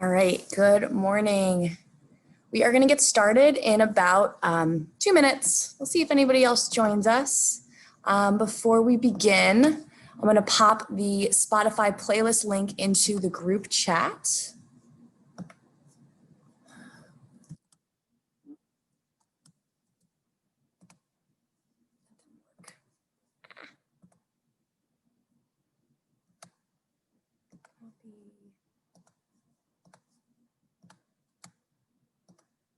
All right, good morning. We are going to get started in about 2 minutes. We'll see if anybody else joins us. Before we begin, I'm going to pop the Spotify playlist link into the group chat.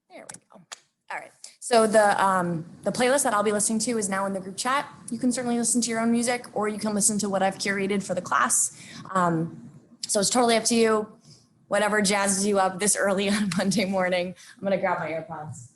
There we go. All right. So the playlist that I'll be listening to is now in the group chat. You can certainly listen to your own music, or you can listen to what I've curated for the class. So it's totally up to you. Whatever jazzes you up this early on a Monday morning. I'm going to grab my AirPods.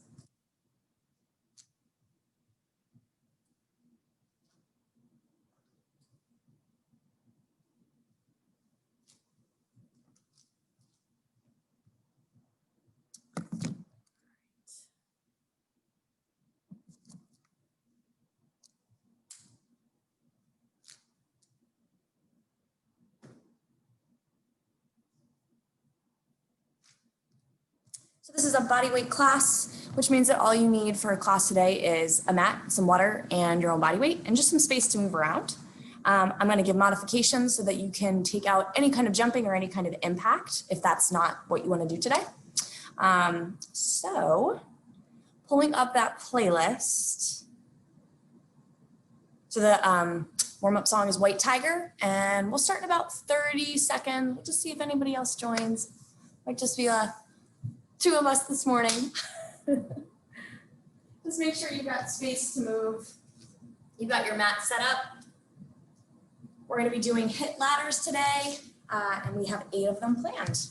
So this is a body weight class, which means that all you need for a class today is a mat, some water, and your own body weight, and just some space to move around. I'm going to give modifications so that you can take out any kind of jumping or any kind of impact if that's not what you want to do today. So pulling up that playlist. So the warm-up song is White Tiger, and we'll start in about 30 seconds. We'll just see if anybody else joins. Might just be two of us this morning. Just make sure you've got space to move. You've got your mat set up. We're going to be doing hit ladders today, and we have 8 of them planned.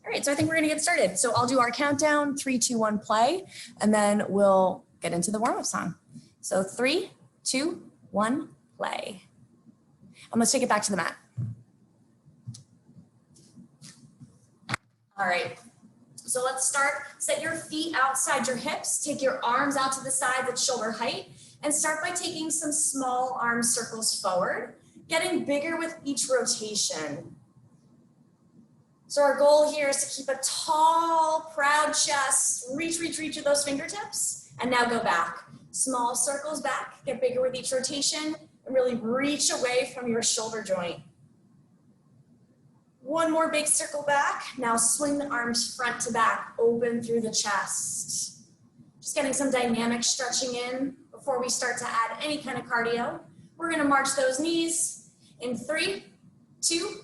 All right, so I think we're going to get started. So I'll do our countdown, 3, 2, 1, play, and then we'll get into the warm-up song. So 3, 2, 1, play. And let's take it back to the mat. All right. So let's start. Set your feet outside your hips. Take your arms out to the side that's shoulder height. And start by taking some small arm circles forward, getting bigger with each rotation. So our goal here is to keep a tall, proud chest. Reach, reach, reach with those fingertips. And now go back. Small circles back. Get bigger with each rotation. And really reach away from your shoulder joint. One more big circle back. Now swing the arms front to back, open through the chest. Just getting some dynamic stretching in before we start to add any kind of cardio. We're gonna march those knees in 3, 2,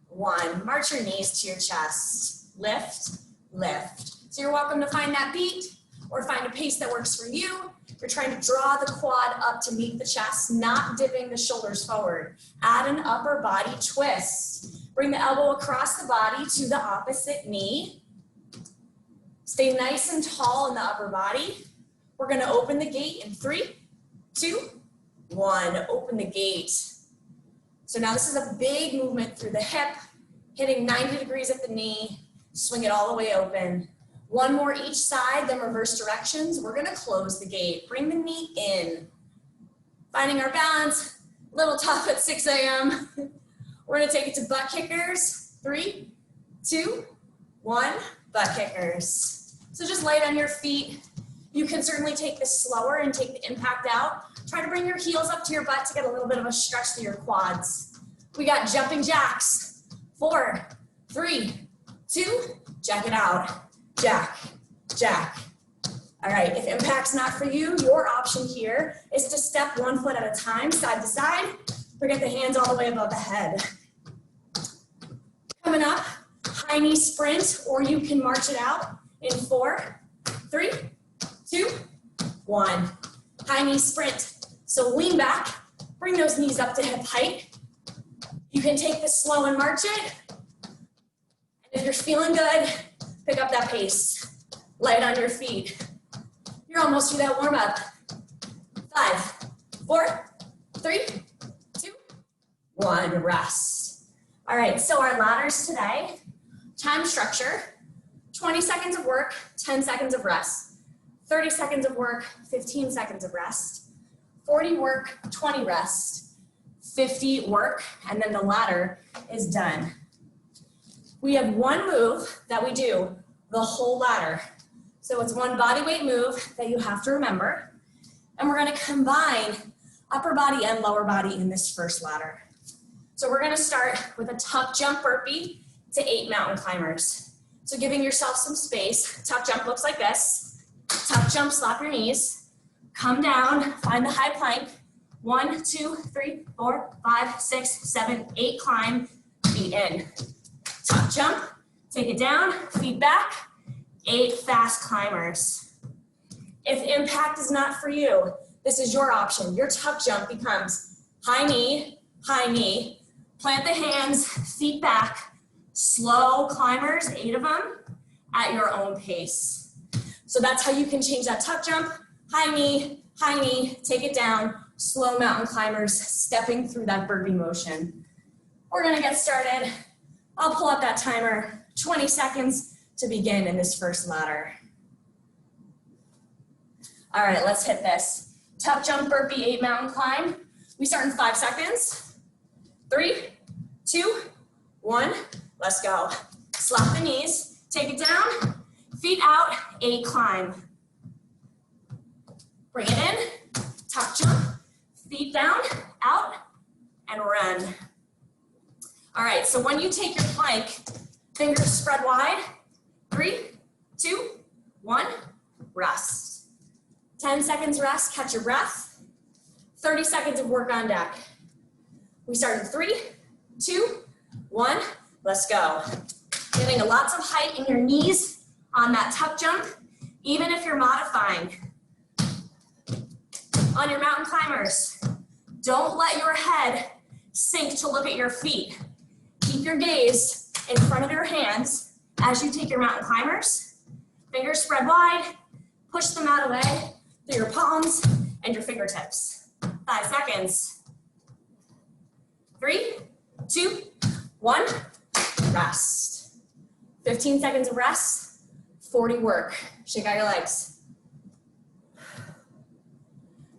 1. March your knees to your chest. Lift, lift. So you're welcome to find that beat or find a pace that works for you. You're trying to draw the quad up to meet the chest, not dipping the shoulders forward. Add an upper body twist. Bring the elbow across the body to the opposite knee. Stay nice and tall in the upper body. We're going to open the gate in 3, 2, 1. Open the gate. So now this is a big movement through the hip, hitting 90 degrees at the knee. Swing it all the way open. One more each side, then reverse directions. We're going to close the gate. Bring the knee in. Finding our balance. Little tough at 6 a.m. We're going to take it to butt kickers. 3, 2, 1. Butt kickers. So just light on your feet. You can certainly take this slower and take the impact out. Try to bring your heels up to your butt to get a little bit of a stretch through your quads. We got jumping jacks. 4, 3, 2, jack it out. Jack, jack. All right, if impact's not for you, your option here is to step 1 foot at a time, side to side. Bring the hands all the way above the head. Coming up, high knee sprint, or you can march it out in 4, 3, 2, 1. High knee sprint. So lean back, bring those knees up to hip height. You can take this slow and march it. And if you're feeling good, pick up that pace. Light on your feet. You're almost through that warm up. 5, 4, 3, 2, 1. Rest. All right, so our ladders today, time structure, 20 seconds of work, 10 seconds of rest. 30 seconds of work, 15 seconds of rest. 40 work, 20 rest. 50 work, and then the ladder is done. We have one move that we do the whole ladder. So it's one body weight move that you have to remember. And we're gonna combine upper body and lower body in this first ladder. So we're gonna start with a tuck jump burpee to 8 mountain climbers. So giving yourself some space, tuck jump looks like this. Tuck jump, slap your knees, come down, find the high plank. 1, 2, 3, 4, 5, 6, 7, 8, climb, feet in. Tuck jump, take it down, feet back, 8 fast climbers. If impact is not for you, this is your option. Your tuck jump becomes high knee, plant the hands, feet back, slow climbers, 8 of them, at your own pace. So that's how you can change that tuck jump, high knee, take it down, slow mountain climbers, stepping through that burpee motion. We're gonna get started. I'll pull up that timer, 20 seconds to begin in this first ladder. All right, let's hit this. Tuck jump burpee, 8 mountain climb. We start in 5 seconds. 3, 2, 1, let's go. Slap the knees, take it down, feet out, 8 climb. Bring it in, tuck jump, feet down, out, and run. All right, so when you take your plank, fingers spread wide. 3, 2, 1, rest. 10 seconds rest, catch your breath. 30 seconds of work on deck. We start in 3, 2, 1, let's go. Getting lots of height in your knees on that tuck jump, even if you're modifying. On your mountain climbers, don't let your head sink to look at your feet. Keep your gaze in front of your hands as you take your mountain climbers. Fingers spread wide, push them out away through your palms and your fingertips. 5 seconds. 3, 2, 1, rest. 15 seconds of rest, 40 work. Shake out your legs.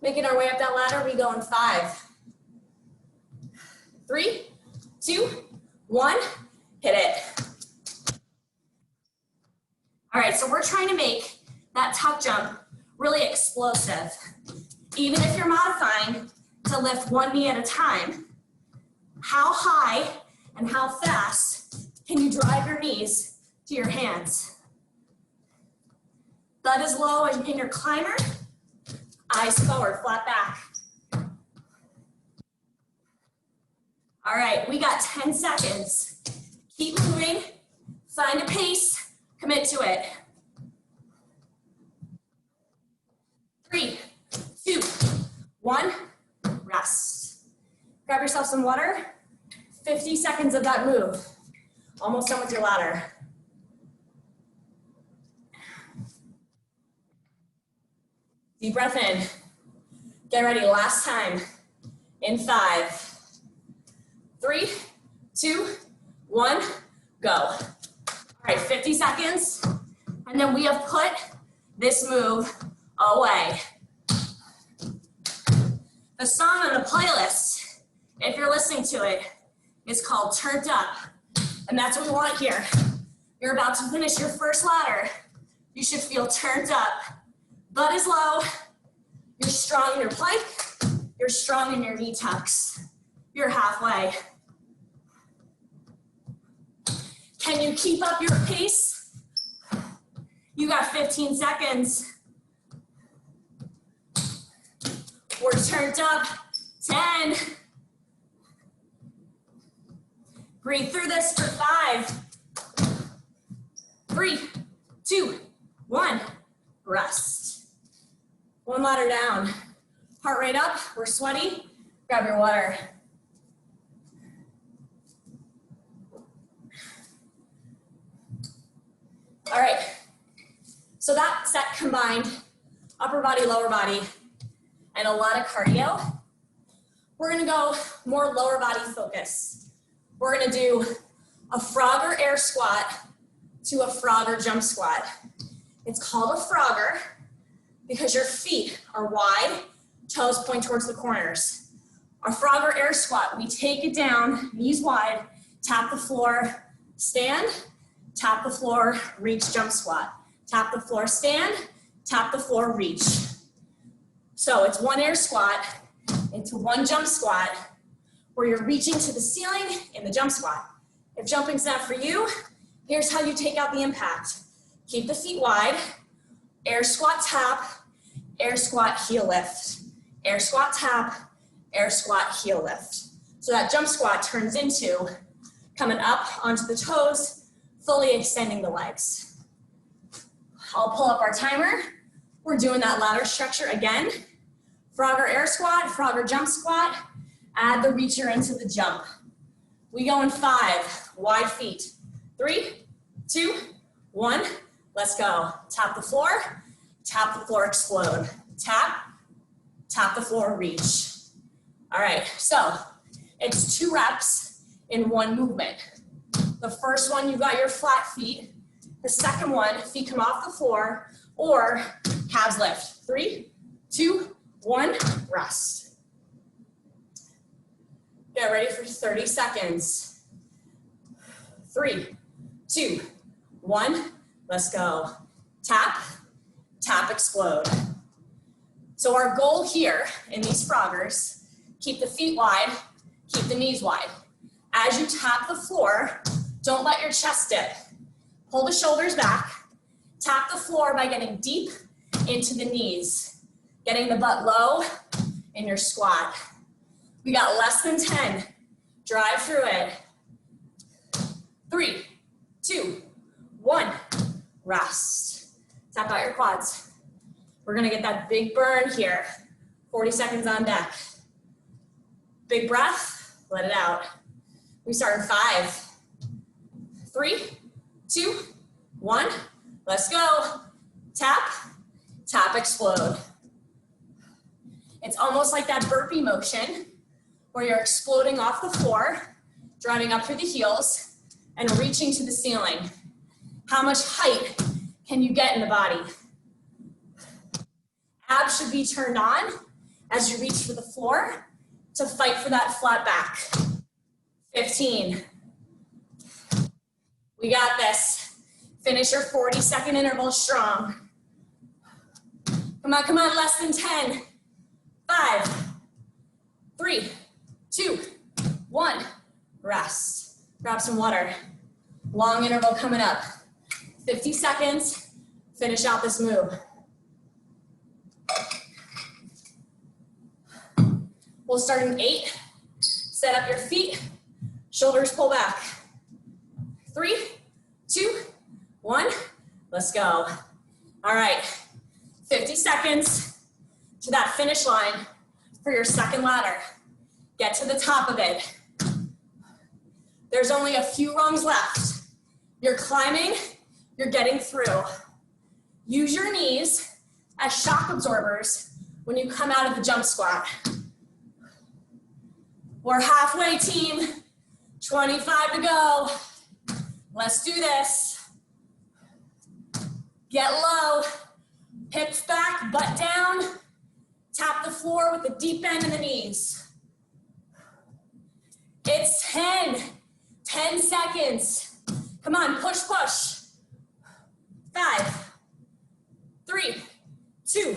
Making our way up that ladder, we go in 5, 3, 2, 1, hit it. All right, so we're trying to make that tuck jump really explosive. Even if you're modifying to lift one knee at a time, how high and how fast can you drive your knees to your hands? Butt is low in your climber, eyes forward, flat back. All right, we got 10 seconds. Keep moving, find a pace, commit to it. 3, 2, 1, rest. Grab yourself some water. 50 seconds of that move. Almost done with your ladder. Deep breath in. Get ready, last time. In 5, 3, 2, 1, go. All right, 50 seconds. And then we have put this move away. The song on the playlist, if you're listening to it, is called Turned Up. And that's what we want here. You're about to finish your first ladder. You should feel turned up. Butt is low. You're strong in your plank. You're strong in your knee tucks. You're halfway. Can you keep up your pace? You got 15 seconds. We're turned up. 10. Breathe through this for 5, 3, 2, 1, rest. One ladder down. Heart rate up, we're sweaty. Grab your water. All right, so that set combined upper body, lower body, and a lot of cardio. We're gonna go more lower body focus. We're gonna do a Frogger air squat to a Frogger jump squat. It's called a Frogger because your feet are wide, toes point towards the corners. A Frogger air squat, we take it down, knees wide, tap the floor, stand, tap the floor, reach, jump squat. Tap the floor, stand, tap the floor, reach. So it's one air squat into one jump squat where you're reaching to the ceiling in the jump squat. If jumping's not for you, here's how you take out the impact. Keep the feet wide, air squat, tap, air squat, heel lift. Air squat, tap, air squat, heel lift. So that jump squat turns into coming up onto the toes, fully extending the legs. I'll pull up our timer. We're doing that ladder structure again. Frogger air squat, Frogger jump squat. Add the reacher into the jump. We go in 5, wide feet. 3, 2, 1, let's go. Tap the floor, explode. Tap, tap the floor, reach. All right, so it's 2 reps in one movement. The first one, you got your flat feet. The second one, feet come off the floor or calves lift. 3, 2, 1, rest. Get ready for 30 seconds. 3, 2, 1, let's go. Tap, tap, explode. So our goal here in these Froggers, keep the feet wide, keep the knees wide. As you tap the floor, don't let your chest dip. Pull the shoulders back. Tap the floor by getting deep into the knees, getting the butt low in your squat. We got less than 10. Drive through it. 3, 2, 1, rest. Tap out your quads. We're gonna get that big burn here. 40 seconds on deck. Big breath, let it out. We start in 5, 3, 2, 1, let's go. Tap, tap, explode. It's almost like that burpee motion where you're exploding off the floor, driving up through the heels, and reaching to the ceiling. How much height can you get in the body? Abs should be turned on as you reach for the floor to fight for that flat back. 15. We got this. Finish your 40-second interval strong. Come on, less than 10. 5, 3, 2, 1, rest. Grab some water. Long interval coming up. 50 seconds, finish out this move. We'll start in 8. Set up your feet, shoulders pull back. 3, 2, 1, let's go. All right, 50 seconds to that finish line for your second ladder. Get to the top of it. There's only a few rungs left. You're climbing, you're getting through. Use your knees as shock absorbers when you come out of the jump squat. We're halfway, team. 25 to go. Let's do this. Get low, hips back, butt down. Tap the floor with a deep bend in the knees. It's 10 seconds. Come on, push, push. 5, 3, 2,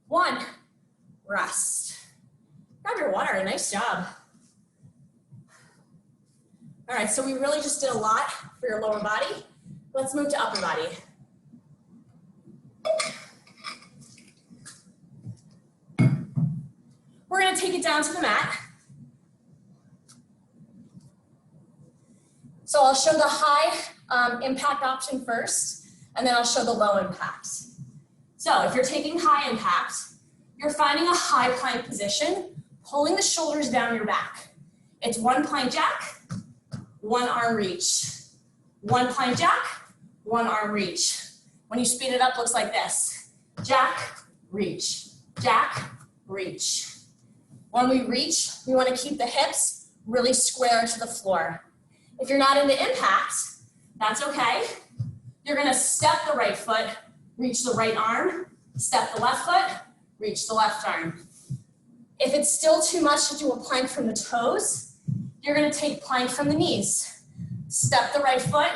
1, rest. Grab your water, nice job. All right, so we really just did a lot for your lower body. Let's move to upper body. We're gonna take it down to the mat. So I'll show the high impact option first, and then I'll show the low impact. So if you're taking high impact, you're finding a high plank position, pulling the shoulders down your back. It's 1 plank jack, 1 arm reach. 1 plank jack, 1 arm reach. When you speed it up, it looks like this. Jack, reach, jack, reach. When we reach, we want to keep the hips really square to the floor. If you're not into impact, that's okay. You're gonna step the right foot, reach the right arm, step the left foot, reach the left arm. If it's still too much to do a plank from the toes, you're gonna take plank from the knees. Step the right foot,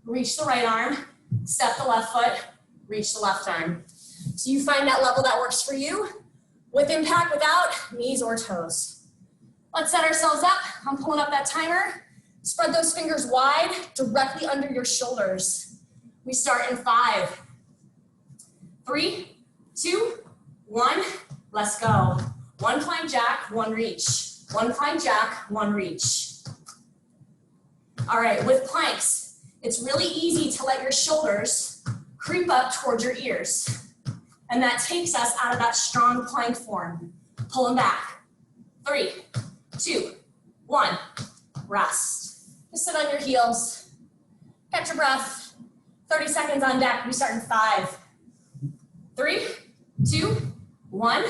reach the right arm. Step the left foot, reach the left arm. So you find that level that works for you, with impact, without, knees or toes. Let's set ourselves up. I'm pulling up that timer. Spread those fingers wide, directly under your shoulders. We start in 5, 3, 2, 1, let's go. One plank jack, one reach. One plank jack, one reach. All right, with planks, it's really easy to let your shoulders creep up towards your ears. And that takes us out of that strong plank form. Pull them back. 3, 2, 1, rest. Just sit on your heels. Catch your breath. 30 seconds on deck. We start in 5, 3, 2, 1,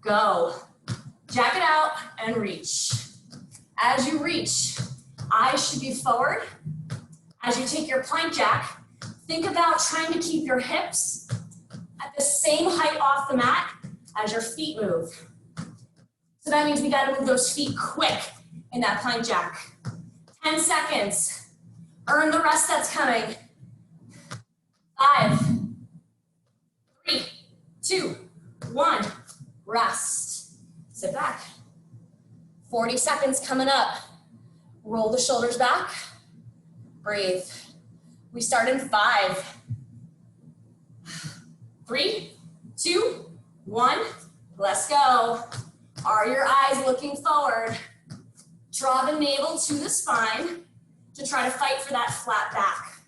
go. Jack it out and reach. As you reach, eyes should be forward. As you take your plank jack, think about trying to keep your hips at the same height off the mat as your feet move. So that means we gotta move those feet quick in that plank jack. 10 seconds. Earn the rest that's coming. 5, 3, 2, 1, rest. Sit back. 40 seconds coming up. Roll the shoulders back. Breathe. We start in 5, 3, 2, 1, let's go. Are your eyes looking forward? Draw the navel to the spine to try to fight for that flat back.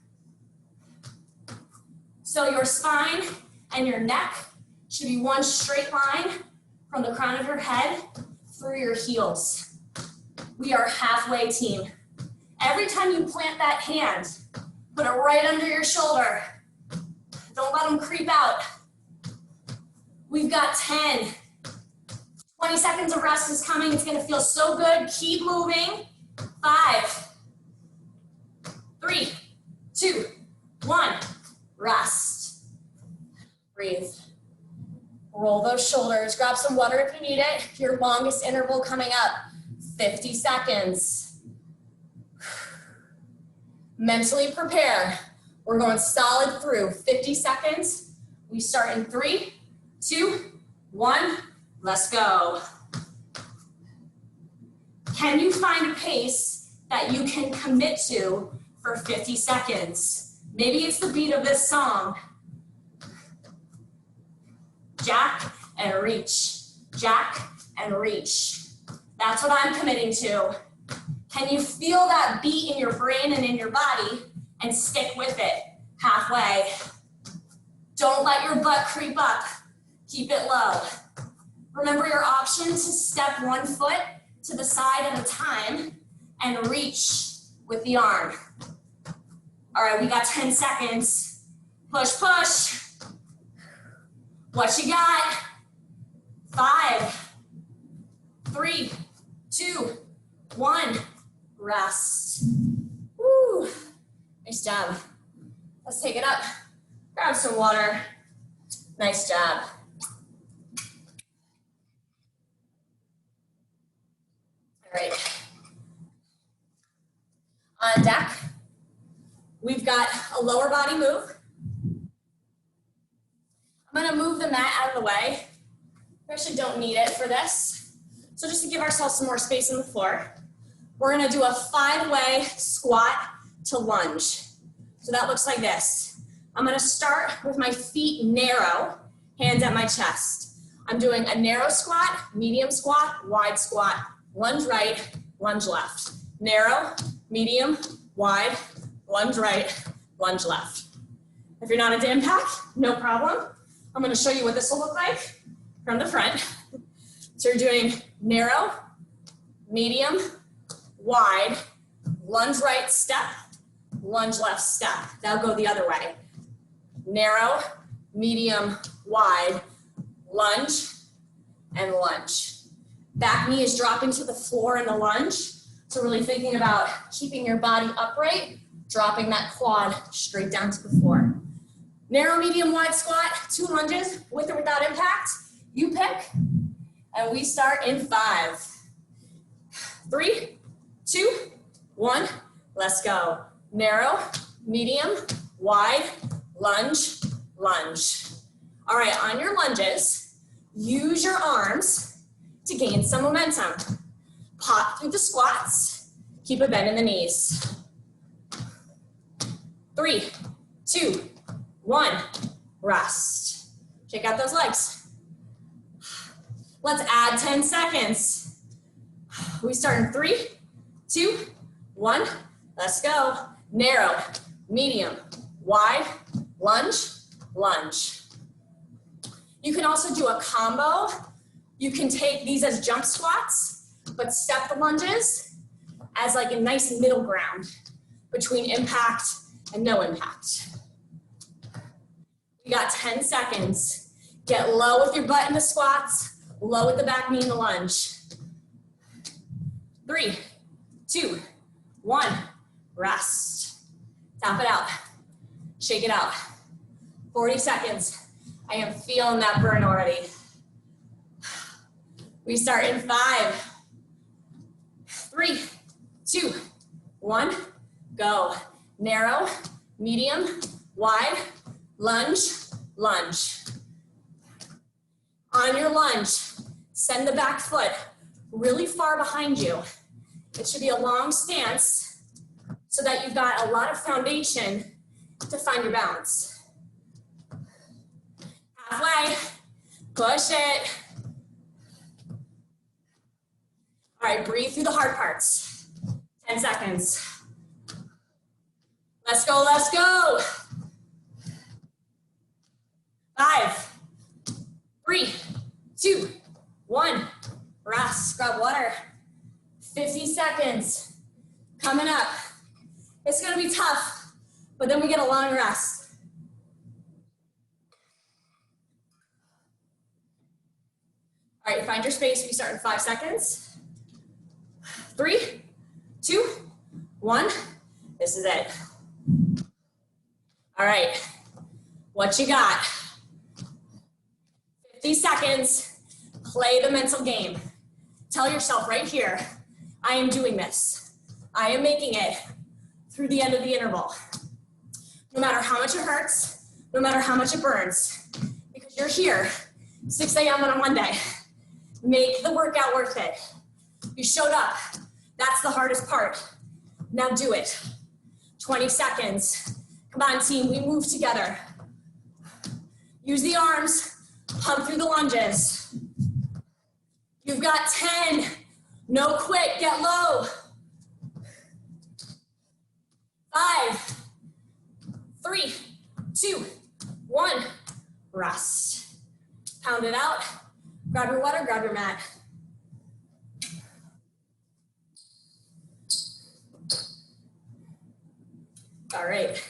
So your spine and your neck should be one straight line from the crown of your head through your heels. We are halfway, team. Every time you plant that hand, put it right under your shoulder. Don't let them creep out. We've got 10. 20 seconds of rest is coming. It's gonna feel so good. Keep moving. 5, 3, 2, 1, rest. Breathe. Roll those shoulders. Grab some water if you need it. Your longest interval coming up. 50 seconds. Mentally prepare. We're going solid through 50 seconds. We start in 3, 2, 1, let's go. Can you find a pace that you can commit to for 50 seconds? Maybe it's the beat of this song. Jack and reach, jack and reach. That's what I'm committing to. Can you feel that beat in your brain and in your body and stick with it halfway? Don't let your butt creep up. Keep it low. Remember your option to step one foot to the side at a time and reach with the arm. All right, we got 10 seconds. Push, push. What you got? 5, 3, 2, 1, rest. Woo, nice job. Let's take it up. Grab some water. Nice job. All right. On deck, we've got a lower body move. I'm gonna move the mat out of the way. We actually don't need it for this. So just to give ourselves some more space on the floor, we're gonna do a 5-way squat to lunge. So that looks like this. I'm gonna start with my feet narrow, hands at my chest. I'm doing a narrow squat, medium squat, wide squat, lunge right, lunge left. Narrow, medium, wide, lunge right, lunge left. If you're not into impact, no problem. I'm gonna show you what this will look like from the front. So you're doing narrow, medium, wide, lunge right step, lunge left step. That'll go the other way. Narrow, medium, wide, lunge, and lunge. Back knee is dropping to the floor in the lunge. So really thinking about keeping your body upright, dropping that quad straight down to the floor. Narrow, medium, wide squat, 2 lunges, with or without impact. You pick, and we start in 5, 3, 2, 1, Let's go. Narrow, medium, wide, lunge, lunge. All right, on your lunges, use your arms to gain some momentum. Pop through the squats. Keep a bend in the knees. 3, 2, 1, rest. Shake out those legs. Let's add 10 seconds. We start in 3, 2, 1, let's go. Narrow, medium, wide, lunge, lunge. You can also do a combo. You can take these as jump squats, but step the lunges as like a nice middle ground between impact and no impact. We got 10 seconds. Get low with your butt in the squats, low with the back knee in the lunge. 3, 2, 1, rest. Tap it out. Shake it out. 40 seconds. I am feeling that burn already. We start in 5, 3, 2, 1, go. Narrow, medium, wide, lunge, lunge. On your lunge, send the back foot really far behind you. It should be a long stance so that you've got a lot of foundation to find your balance. Halfway, push it. All right, breathe through the hard parts. 10 seconds. Let's go, let's go. 5, 3, 2, 1, rest, grab water. 50 seconds, coming up. It's gonna be tough, but then we get a long rest. All right, find your space. We start in 5 seconds. 3, 2, 1, this is it. All right, what you got? 50 seconds, play the mental game. Tell yourself right here, I am doing this. I am making it through the end of the interval. No matter how much it hurts, no matter how much it burns, because you're here, 6 a.m. on a Monday. Make the workout worth it. You showed up. That's the hardest part. Now do it. 20 seconds. Come on, team, we move together. Use the arms, pump through the lunges. You've got 10. No quit, get low. 5, 3, 2, 1, rest. Pound it out. Grab your water, grab your mat. All right.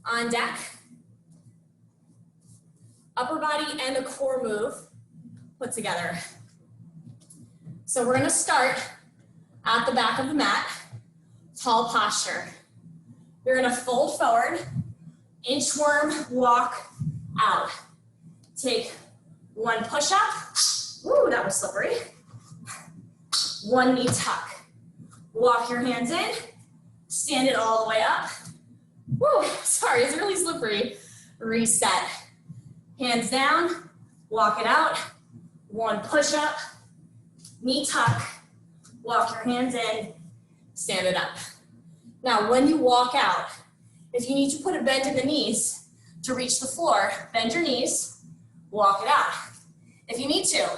On deck, upper body and a core move put together. So we're gonna start at the back of the mat, tall posture. You're gonna fold forward, inchworm, walk out. Take 1 push-up. Woo, that was slippery. 1 knee tuck. Walk your hands in, stand it all the way up. Woo, sorry, it's really slippery. Reset. Hands down, walk it out. 1 push-up, knee tuck, walk your hands in, stand it up. Now, when you walk out, if you need to put a bend in the knees to reach the floor, bend your knees, walk it out. If you need to,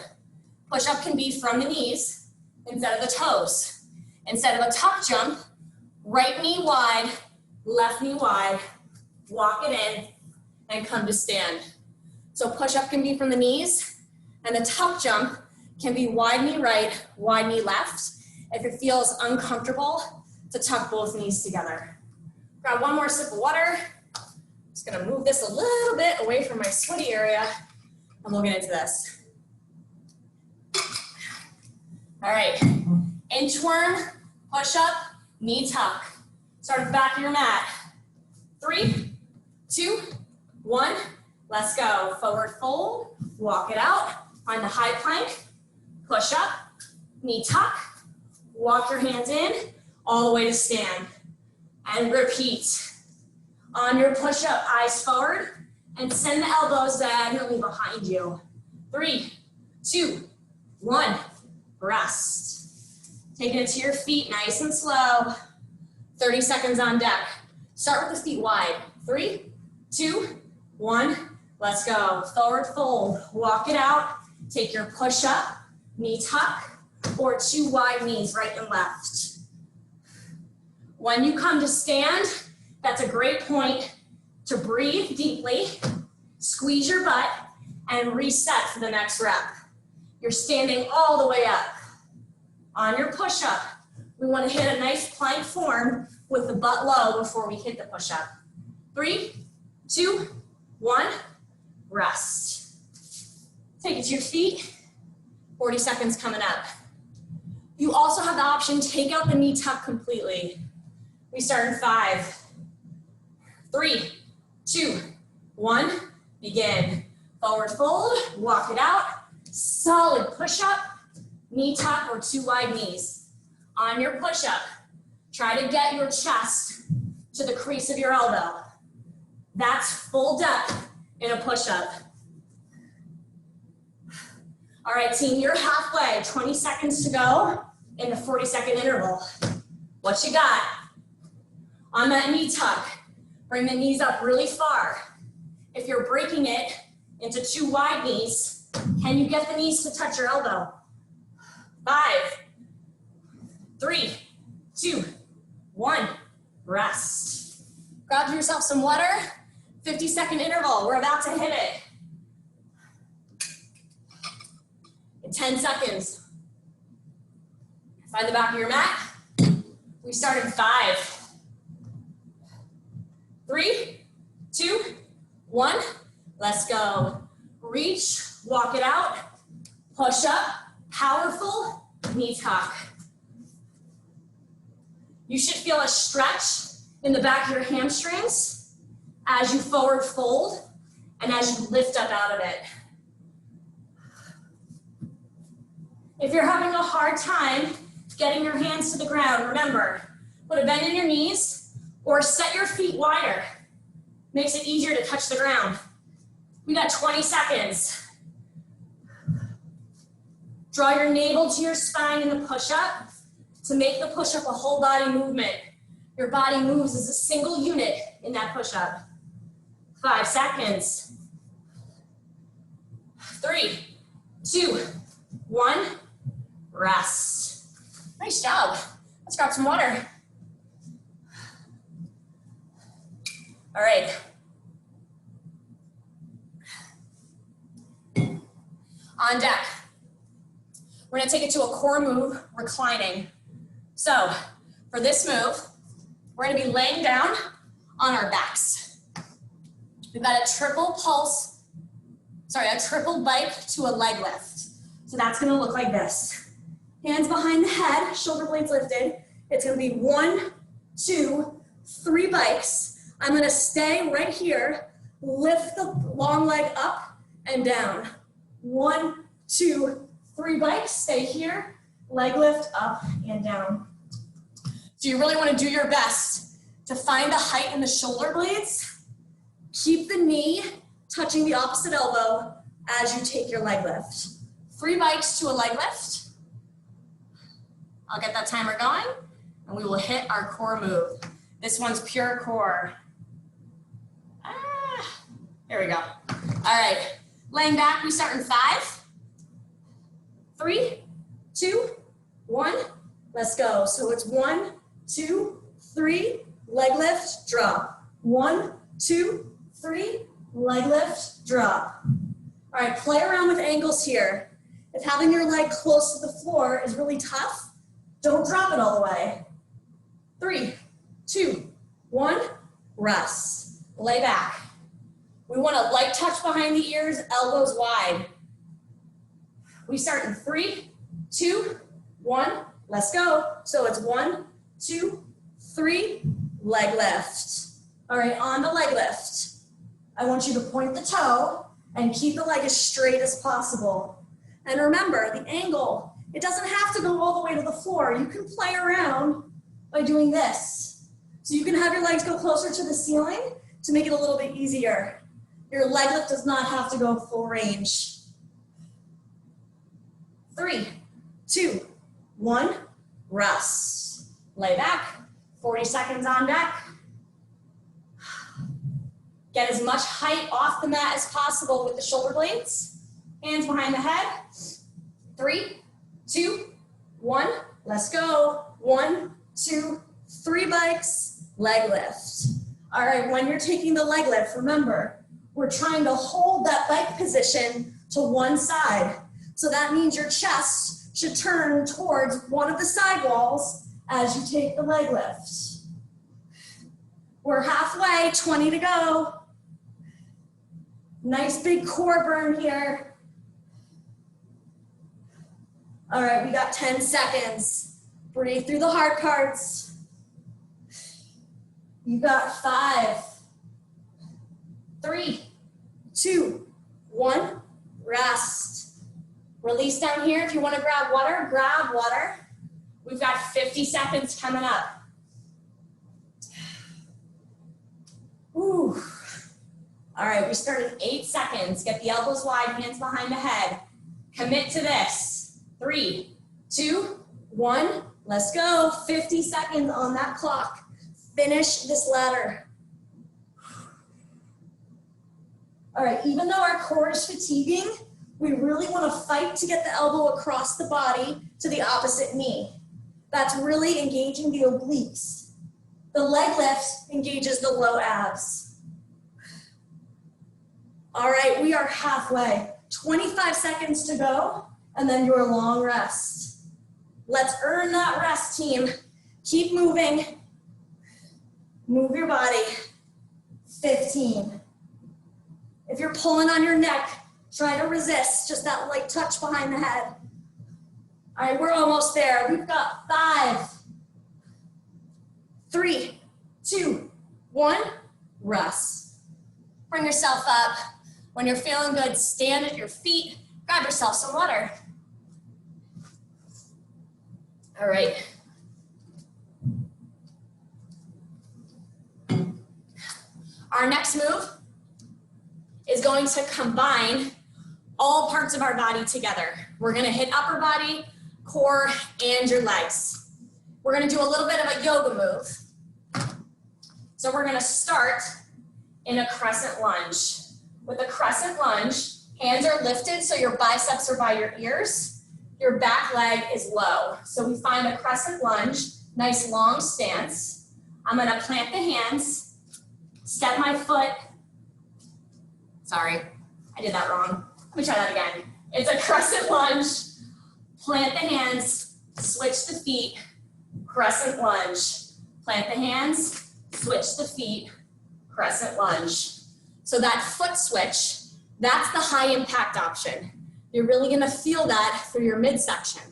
push-up can be from the knees instead of the toes. Instead of a tuck jump, right knee wide, left knee wide, walk it in, and come to stand. So push-up can be from the knees, and the tuck jump can be wide knee right, wide knee left, if it feels uncomfortable to tuck both knees together. Grab 1 more sip of water. Just gonna move this a little bit away from my sweaty area, and we'll get into this. All right, inchworm, push-up, knee tuck. Start at the back of your mat. 3, 2, 1, let's go. Forward fold, walk it out. Find the high plank, push up, knee tuck, walk your hands in, all the way to stand. And repeat. On your push up, eyes forward, and send the elbows diagonally behind you. 3, 2, 1, rest. Taking it to your feet, nice and slow. 30 seconds on deck. Start with the feet wide. 3, 2, 1, let's go. Forward fold, walk it out. Take your push up, knee tuck, or 2 wide knees, right and left. When you come to stand, that's a great point to breathe deeply, squeeze your butt, and reset for the next rep. You're standing all the way up. On your push-up, we want to hit a nice plank form with the butt low before we hit the push-up. 3, 2, 1, rest. Take it to your feet, 40 seconds coming up. You also have the option, take out the knee tuck completely. We start in 5, 3, 2, 1, begin. Forward fold, walk it out, solid push-up, knee tuck or 2 wide knees. On your push-up, try to get your chest to the crease of your elbow. That's full depth in a push-up. All right, team, you're halfway, 20 seconds to go in the 40-second interval. What you got? On that knee tuck, bring the knees up really far. If you're breaking it into 2 wide knees, can you get the knees to touch your elbow? 5, 3, 2, 1, rest. Grab yourself some water, 50-second interval, we're about to hit it. In 10 seconds. Find the back of your mat. We start in 5, 3, 2, 1, let's go. Reach, walk it out, push up, powerful, knee tuck. You should feel a stretch in the back of your hamstrings as you forward fold and as you lift up out of it. If you're having a hard time getting your hands to the ground, remember, put a bend in your knees, or set your feet wider. Makes it easier to touch the ground. We got 20 seconds. Draw your navel to your spine in the push-up to make the push-up a whole body movement. Your body moves as a single unit in that push-up. 5 seconds. 3, 2, 1, rest. Nice job. Let's grab some water. All right. On deck. We're gonna take it to a core move, reclining. So for this move, we're gonna be laying down on our backs. We've got a triple bike to a leg lift. So that's gonna look like this. Hands behind the head, shoulder blades lifted. It's gonna be 1, 2, 3 bikes. I'm gonna stay right here, lift the long leg up and down. 1, 2, 3 bikes, stay here, leg lift up and down. So you really wanna do your best to find the height in the shoulder blades. Keep the knee touching the opposite elbow as you take your leg lift. 3 bikes to a leg lift. I'll get that timer going and we will hit our core move. This one's pure core. Here we go. All right, laying back, we start in 5, 3, 2, 1, let's go. So it's 1, 2, 3, leg lift, drop. 1, 2, 3, leg lift, drop. All right, play around with ankles here. If having your leg close to the floor is really tough, don't drop it all the way. 3, 2, 1, rest. Lay back. We want a light touch behind the ears, elbows wide. We start in 3, 2, 1, let's go. So it's 1, 2, 3, leg lift. All right, on the leg lift, I want you to point the toe and keep the leg as straight as possible. And remember, the angle, it doesn't have to go all the way to the floor. You can play around by doing this. So you can have your legs go closer to the ceiling to make it a little bit easier. Your leg lift does not have to go full range. 3, 2, 1, rest. Lay back, 40 seconds on deck. Get as much height off the mat as possible with the shoulder blades. Hands behind the head. 3, 2, 1, let's go. 1, 2, 3 bikes, leg lift. All right, when you're taking the leg lift, remember, we're trying to hold that bike position to one side. So that means your chest should turn towards one of the side walls as you take the leg lift. We're halfway, 20 to go. Nice big core burn here. All right, we got 10 seconds. Breathe through the hard parts. You got 5, 3, 2, 1, rest. Release down here. If you want to grab water, grab water. We've got 50 seconds coming up. Ooh. All right, we start in 8 seconds. Get the elbows wide, hands behind the head. Commit to this. 3, 2, 1, let's go. 50 seconds on that clock. Finish this ladder. All right, even though our core is fatiguing, we really want to fight to get the elbow across the body to the opposite knee. That's really engaging the obliques. The leg lift engages the low abs. All right, we are halfway. 25 seconds to go, and then your long rest. Let's earn that rest, team. Keep moving. Move your body. 15. If you're pulling on your neck, try to resist, just that light touch behind the head. All right, we're almost there. We've got 5, 3, 2, 1, rest. Bring yourself up. When you're feeling good, stand at your feet, grab yourself some water. All right. Our next move is going to combine all parts of our body together. We're gonna hit upper body, core, and your legs. We're gonna do a little bit of a yoga move. So we're gonna start in a crescent lunge. With a crescent lunge, hands are lifted so your biceps are by your ears. Your back leg is low. So we find a crescent lunge, nice long stance. I'm gonna plant the hands, step my foot. Sorry, I did that wrong. Let me try that again. It's a crescent lunge, plant the hands, switch the feet, crescent lunge. Plant the hands, switch the feet, crescent lunge. So that foot switch, that's the high impact option. You're really gonna feel that through your midsection.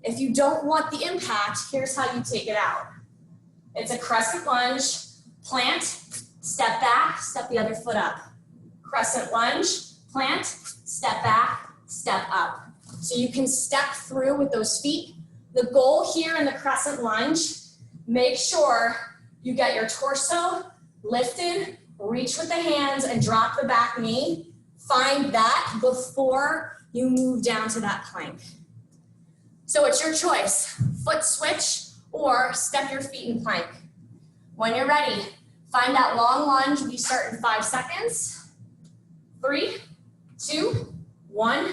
If you don't want the impact, here's how you take it out. It's a crescent lunge, plant, step back, step the other foot up. Crescent lunge, plant, step back, step up. So you can step through with those feet. The goal here in the crescent lunge, make sure you get your torso lifted, reach with the hands and drop the back knee. Find that before you move down to that plank. So it's your choice, foot switch or step your feet in plank. When you're ready, find that long lunge. We start in 5 seconds. 3, 2, 1,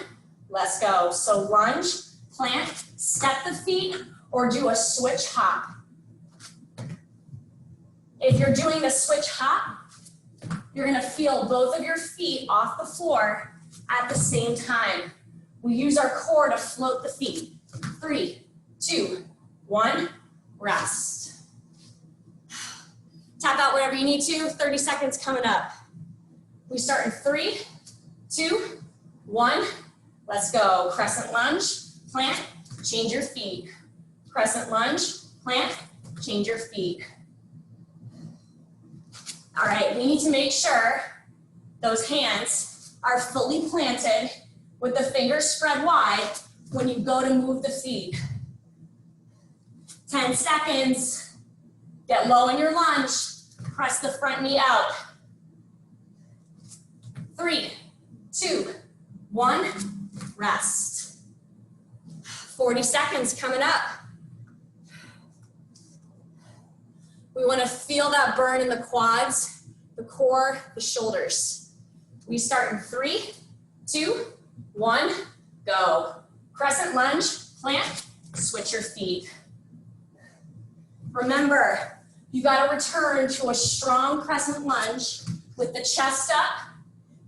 let's go. So lunge, plant, step the feet, or do a switch hop. If you're doing the switch hop, you're gonna feel both of your feet off the floor at the same time. We use our core to float the feet. 3, 2, 1, rest. Tap out whatever you need to, 30 seconds coming up. We start in 3, 2, 1, let's go. Crescent lunge, plant, change your feet. Crescent lunge, plant, change your feet. All right, we need to make sure those hands are fully planted with the fingers spread wide when you go to move the feet. 10 seconds. Get low in your lunge. Press the front knee out. 3, 2, 1, rest. 40 seconds coming up. We want to feel that burn in the quads, the core, the shoulders. We start in 3, 2, 1, go. Crescent lunge, plant, switch your feet. Remember, you got to return to a strong crescent lunge with the chest up,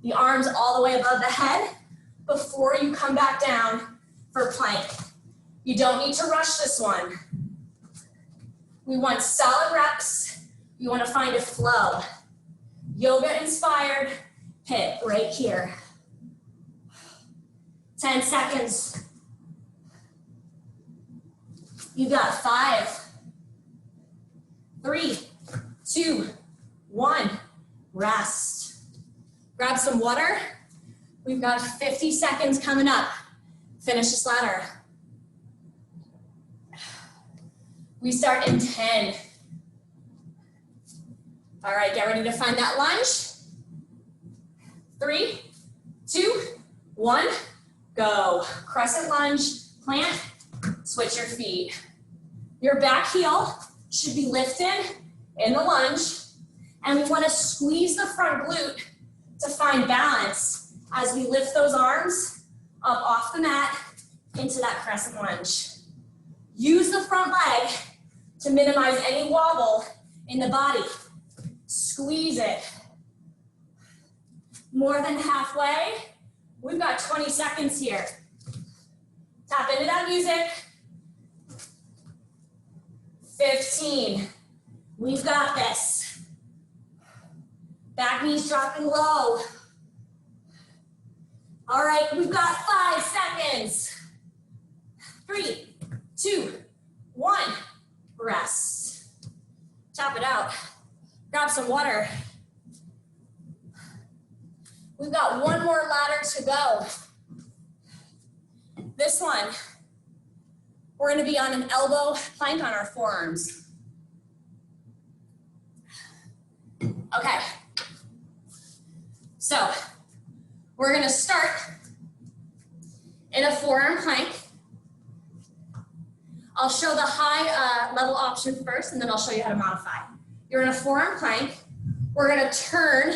the arms all the way above the head before you come back down for plank. You don't need to rush this one. We want solid reps. You want to find a flow. Yoga inspired, hit right here. 10 seconds. You got 5, 3, 2, 1, rest. Grab some water. We've got 50 seconds coming up. Finish this ladder. We start in 10. All right, get ready to find that lunge. 3, 2, 1, go. Crescent lunge, plant, switch your feet. Your back heel should be lifted in the lunge, and we want to squeeze the front glute to find balance as we lift those arms up off the mat into that crescent lunge. Use the front leg to minimize any wobble in the body. Squeeze it. More than halfway. We've got 20 seconds here. Tap into that music. 15. We've got this. Back knees dropping low. All right, we've got 5 seconds. 3, 2, 1, rest. Tap it out. Grab some water. We've got one more ladder to go. This one, we're going to be on an elbow plank on our forearms. Okay. So, we're going to start in a forearm plank. I'll show the high level option first, and then I'll show you how to modify. You're in a forearm plank. We're going to turn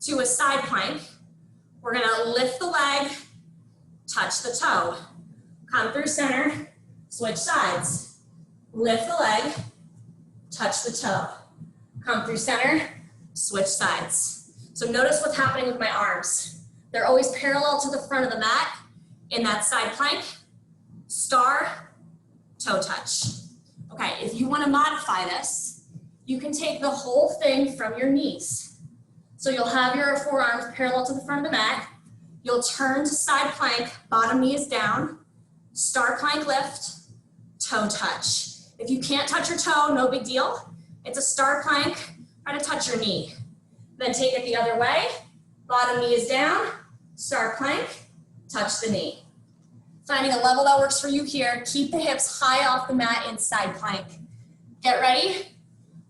to a side plank. We're going to lift the leg, touch the toe. Come through center, switch sides. Lift the leg, touch the toe. Come through center, switch sides. So notice what's happening with my arms. They're always parallel to the front of the mat in that side plank. Star, toe touch. Okay, if you want to modify this, you can take the whole thing from your knees. So you'll have your forearms parallel to the front of the mat. You'll turn to side plank, bottom knee is down. Star plank lift, toe touch. If you can't touch your toe, no big deal. It's a star plank, try to touch your knee. Then take it the other way. Bottom knee is down, star plank, touch the knee. Finding a level that works for you here. Keep the hips high off the mat in side plank. Get ready.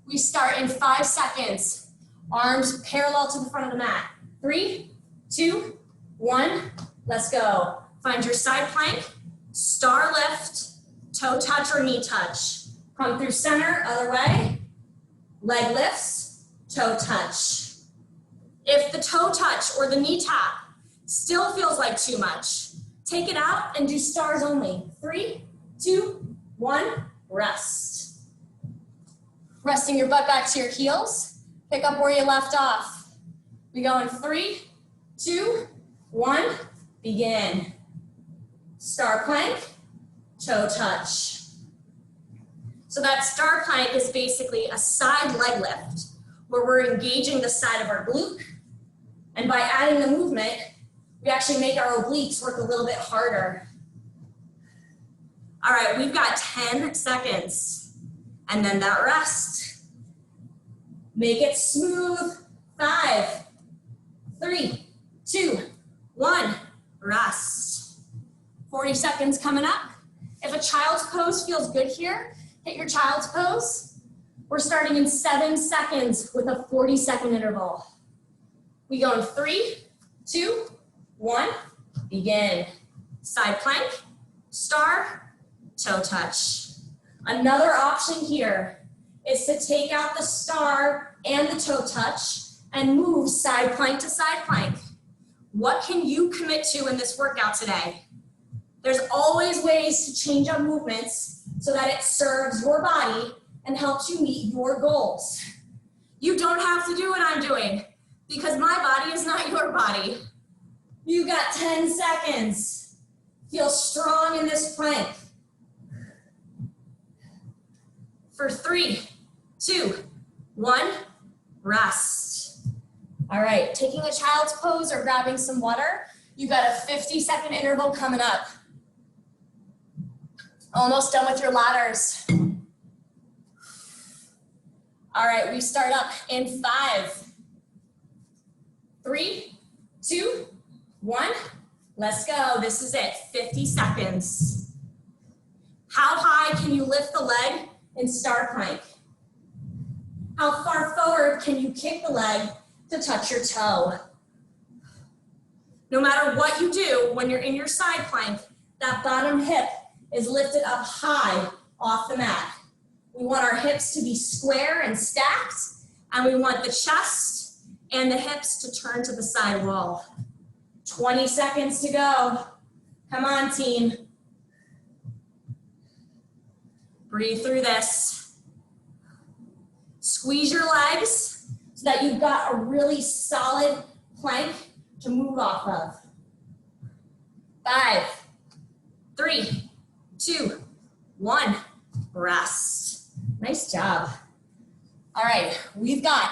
We start in 5 seconds. Arms parallel to the front of the mat. 3, 2, 1, let's go. Find your side plank, star lift, toe touch or knee touch. Come through center, other way. Leg lifts, toe touch. If the toe touch or the knee tap still feels like too much, take it out and do stars only. 3, 2, 1, rest. Resting your butt back to your heels. Pick up where you left off. We go in 3, 2, 1, begin. Star plank, toe touch. So that star plank is basically a side leg lift where we're engaging the side of our glute. And by adding the movement, we actually make our obliques work a little bit harder. All right, we've got 10 seconds. And then that rest. Make it smooth. 5, 3, 2, 1, rest. 40 seconds coming up. If a child's pose feels good here, hit your child's pose. We're starting in 7 seconds with a 40-second interval. We go in 3, 2, 1, begin. Side plank, star, toe touch. Another option here is to take out the star and the toe touch and move side plank to side plank. What can you commit to in this workout today? There's always ways to change up movements so that it serves your body and helps you meet your goals. You don't have to do what I'm doing because my body is not your body. You got 10 seconds. Feel strong in this plank. For 3, 2, 1, rest. All right, taking a child's pose or grabbing some water. You got a 50-second interval coming up. Almost done with your ladders. All right, we start up in 5, 3, 2, 1. Let's go. This is it, 50 seconds. How high can you lift the leg in star plank? How far forward can you kick the leg to touch your toe? No matter what you do, when you're in your side plank, that bottom hip is lifted up high off the mat. We want our hips to be square and stacked, and we want the chest and the hips to turn to the side wall. 20 seconds to go. Come on, team. Breathe through this. Squeeze your legs so that you've got a really solid plank to move off of. 5, 3, 2, 1, rest. Nice job. All right, we've got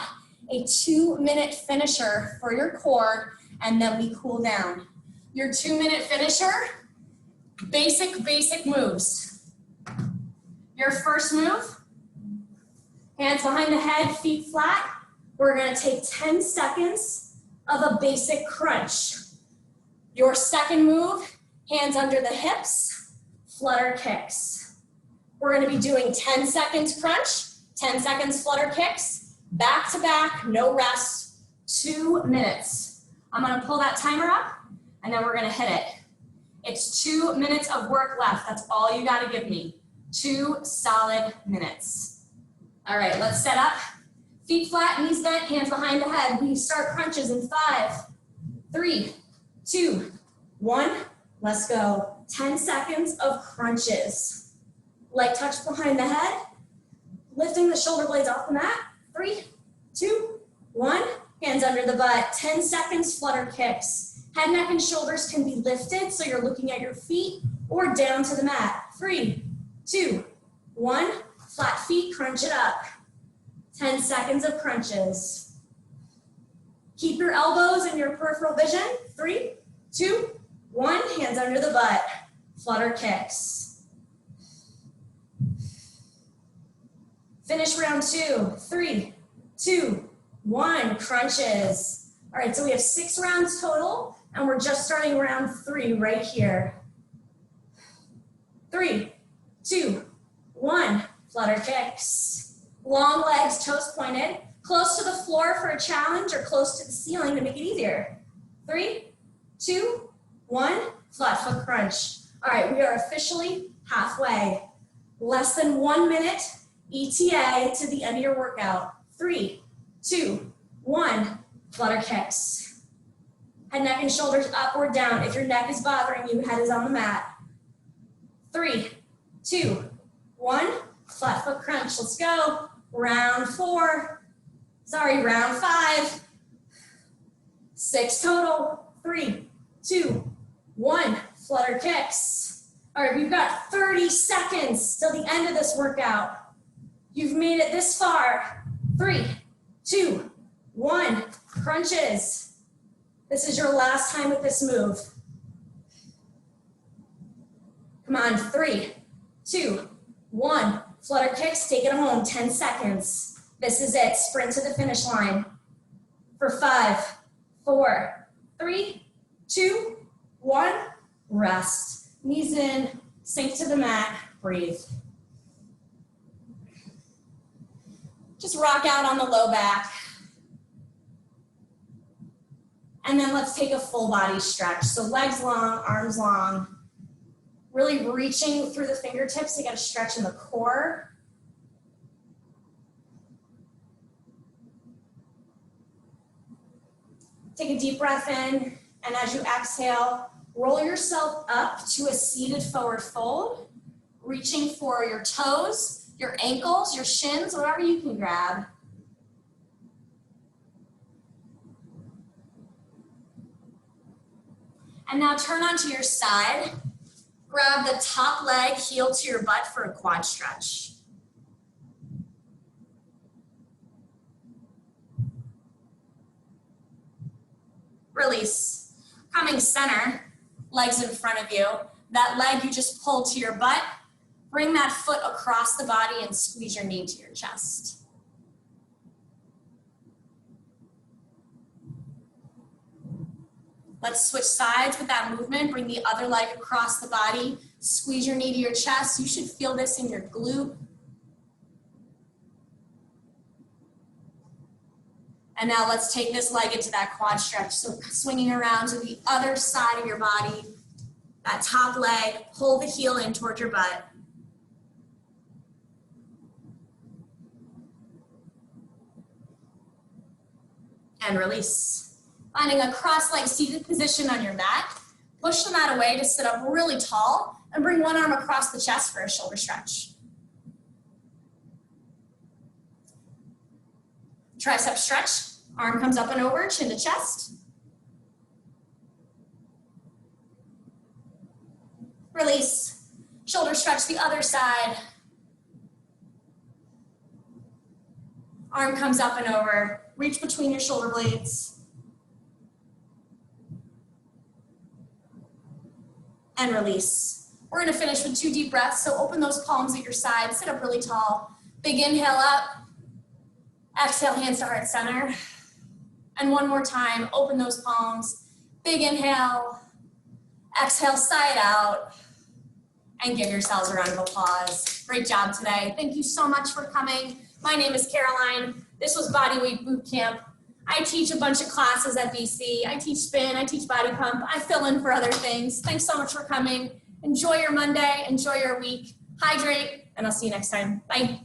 a 2-minute finisher for your core, and then we cool down. Your 2-minute finisher, basic moves. Your first move, hands behind the head, feet flat. We're gonna take 10 seconds of a basic crunch. Your second move, hands under the hips, flutter kicks. We're gonna be doing 10 seconds crunch, 10 seconds flutter kicks, back to back, no rest, 2 minutes. I'm gonna pull that timer up and then we're gonna hit it. It's 2 minutes of work left. That's all you gotta give me. 2 solid minutes. All right, let's set up. Feet flat, knees bent, hands behind the head. We start crunches in 5, 3, 2, 1. Let's go. 10 seconds of crunches. Leg touch behind the head. Lifting the shoulder blades off the mat. 3, 2, 1. Hands under the butt. 10 seconds flutter kicks. Head, neck, and shoulders can be lifted so you're looking at your feet or down to the mat. 3, 2, 1. Flat feet, crunch it up. 10 seconds of crunches. Keep your elbows in your peripheral vision. 3, 2, 1. Hands under the butt. Flutter kicks. Finish round 2. 3, 2, 1. Crunches. All right, so we have 6 rounds total, and we're just starting round 3 right here. 3, 2, 1. Flutter kicks. Long legs, toes pointed, close to the floor for a challenge or close to the ceiling to make it easier. 3, 2, 1, flat foot crunch. All right, we are officially halfway. Less than 1 minute ETA to the end of your workout. 3, 2, 1, flutter kicks. Head, neck, and shoulders up or down. If your neck is bothering you, head is on the mat. 3, 2, 1, flat foot crunch. Let's go. Round 4. Sorry, round 5. 6 total. 3, 2, 1. Flutter kicks. All right, we've got 30 seconds till the end of this workout. You've made it this far. 3, 2, 1. Crunches. This is your last time with this move. Come on, 3, 2, 1. Flutter kicks, take it home, 10 seconds. This is it, sprint to the finish line. For 5, 4, 3, 2, 1, rest. knees in, sink to the mat, breathe. Just rock out on the low back. And then let's take a full body stretch. So legs long, arms long, really reaching through the fingertips. You got to stretch in the core. Take a deep breath in, and as you exhale, roll yourself up to a seated forward fold, reaching for your toes, your ankles, your shins, whatever you can grab. And now turn onto your side. Grab the top leg, heel to your butt for a quad stretch. Release. Coming center, legs in front of you. That leg you just pulled to your butt. Bring that foot across the body and squeeze your knee to your chest. Let's switch sides with that movement. Bring the other leg across the body. Squeeze your knee to your chest. You should feel this in your glute. And now let's take this leg into that quad stretch. So swinging around to the other side of your body. That top leg, pull the heel in towards your butt. And release. Finding a cross-leg seated position on your mat. Push the mat away to sit up really tall and bring one arm across the chest for a shoulder stretch. Tricep stretch. Arm comes up and over, chin to chest. Release. Shoulder stretch the other side. Arm comes up and over. Reach between your shoulder blades. And release. We're gonna finish with 2 deep breaths, so open those palms at your side, sit up really tall. Big inhale up. Exhale, hands to heart center. And one more time, open those palms. Big inhale. Exhale, side out. And give yourselves a round of applause. Great job today. Thank you so much for coming. My name is Caroline. This was Bodyweight Bootcamp. I teach a bunch of classes at BC. I teach spin, I teach body pump. I fill in for other things. Thanks so much for coming. Enjoy your Monday, enjoy your week. Hydrate, and I'll see you next time. Bye.